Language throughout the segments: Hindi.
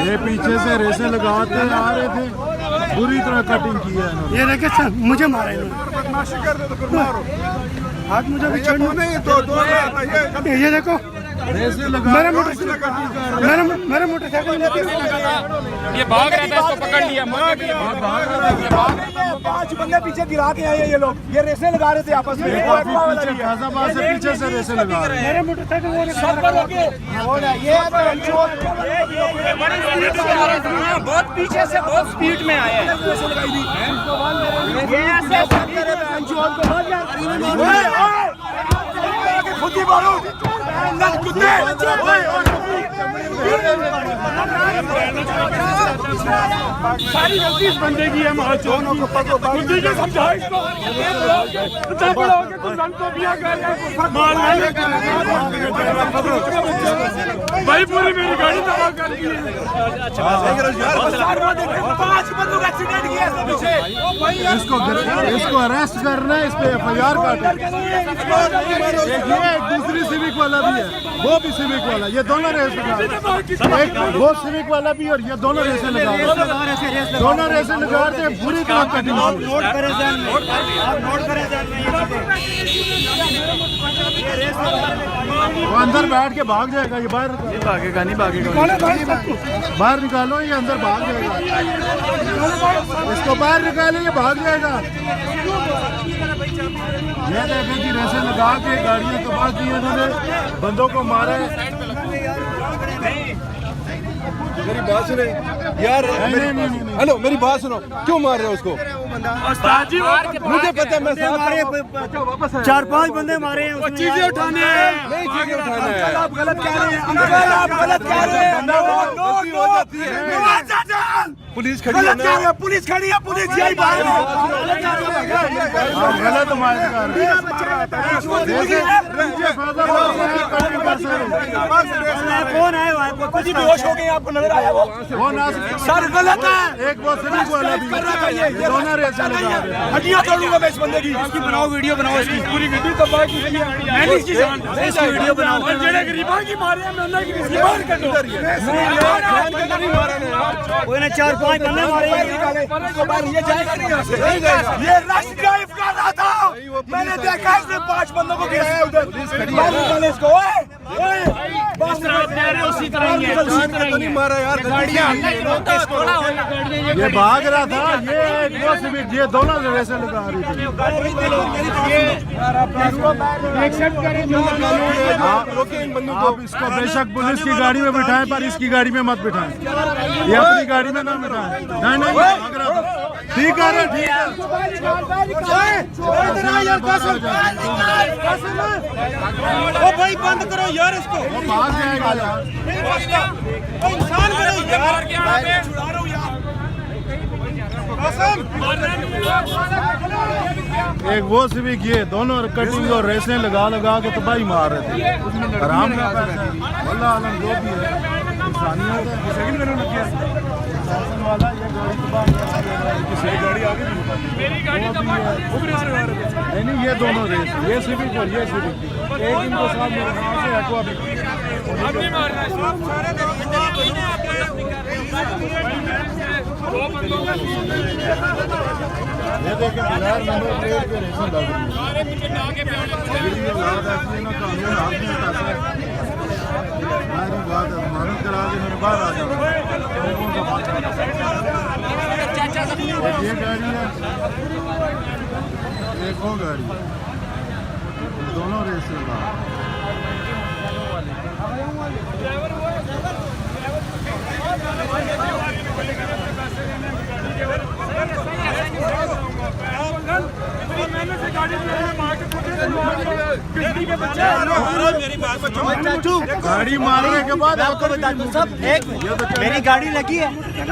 ये पीछे से रेसे लगाते आ रहे थे, बुरी तरह कटिंग की है इन्होंने। ये देखे सर, मुझे मारा इन्होंने, हाथ मुझे भी छोड़ना नहीं तो ये देखो रेसे लगा मेरा मोटरसाइकिल ये भाग रहा था, इसको पकड़ लिया। पांच बंदे पीछे गिरा के आए ये लोग, ये रेसे लगा रहे थे आपस में। फैजाबाद से पीछे से रेसे लगा रहे हैं। मेरे मोटरसाइकिल बहुत पीछे से बहुत स्पीड में आए हैं। सारी गलती इस बंदे की है। बुद्धि से समझा इसको, भाई पूरी मेरी गाड़ी तबाह कर दी है। 5 बंदों का एक्सीडेंट किया इसके पीछे। इसको अरेस्ट करना है, इस पे FIR काटे। एक दूसरी सिविक वाला भी है, वो भी सिविक वाला, ये दोनों रेस लगा रहे हैं। वो सिविक वाला भी और ये दोनों रेसे लगा रहे हैं। दोनों रेसे लगा रहे हैं, बुरी तरह कटिंग। वो अंदर बैठ के भाग जाएगा, ये बाहर भागेगा नहीं, बाहर निकालो, ये अंदर भाग जाएगा। इसको बाहर निकालो, ये भाग जाएगा। ये देखें कि रेसे लगा के गाड़ियां तबाह की उन्होंने, बंदों को मारा है। मेरी बात सुने यार, हेलो मेरी बात सुनो, क्यों मार रहे हो उसको? मुझे पता है, मैं 4-5 बंदे मारे हैं, चीजें उठाने हैं, नहीं चीजें उठाना है। आप गलत कह रहे हैं, आप गलत कह रहे हैं। गलती हो जाती है, पुलिस खड़ी है ना, पुलिस खड़ी है, पुलिस यही बात है। गलत मार कर रहे हैं। कौन है वो? कुछ बेहोश हो गए, आपको नजर आया वो? सर गलत है, एक वो सिविक वाला भी, दोनों रेसे लगा रहे हैं। हड्डियां तोड़ूंगा मैं इस बंदे की। इसकी बनाओ वीडियो, बनाओ इसकी पूरी गड्डी तबाह की है। मैंने इसकी वीडियो बनाओ। और जेड़े गरीबां की मारे हैं, मैं उन्हें किसी बाहर कर दो। वो ने 4-5 बंदे मारे हैं। ये जाएगा नहीं यहाँ से। ये रश ड्राइव कर रहा था, मैंने देखा इसने 5 बंदों को गिराया उधर। बाहर निकाले इसको, उसी तरह ही है। तो नहीं मारा यार, ये भाग रहा था, ये एक वो सिविक, ये दोनों रेसे लगा रही थी। आप इसको बेशक पुलिस की गाड़ी में बिठाएं, पर इसकी गाड़ी में मत बिठाएं, ये अपनी गाड़ी में ना बिठाएं। नहीं भाग रहा था। ठीक है, ठीक है। ओ भाई बंद करो यार इसको, वो भाग जाएगा यार। इंसान करो यार। एक वो सिविक, ये दोनों कटिंग और रेसें लगा लगा के तबाही मार रहे थे। आराम का पैसा वल्लाह आलम जो भी है, इंसानियत है। शासन वाला ये गाड़ी तबाह गाड़ी आगे मेरी गाड़ी तबाह नहीं, ये दोनों रेस, ये सिविक और ये सिविक, एक इनको साथ मेरे नाम से एक्वा भी। ये देखें, बिलार नंबर प्लेट पे रेसें लग रही है। कानून हाथ में उठाता है। मेरी बात है, मानव करा के मेरे बाहर आ जाओ। ये गाड़ी है, एक वो गाड़ी, दोनों रेस लगा। गाड़ी मारने के बाद आपको बता दूं सब, एक मेरी गाड़ी लगी है,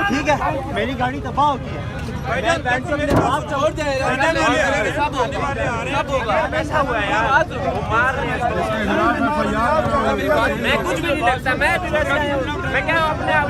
ठीक है, मेरी गाड़ी तबाह होती है। आप छोड़ दे, ऐसा हुआ है यार, मार रहे हैं। मैं कुछ भी नहीं लगता, मैं क्या अपने आप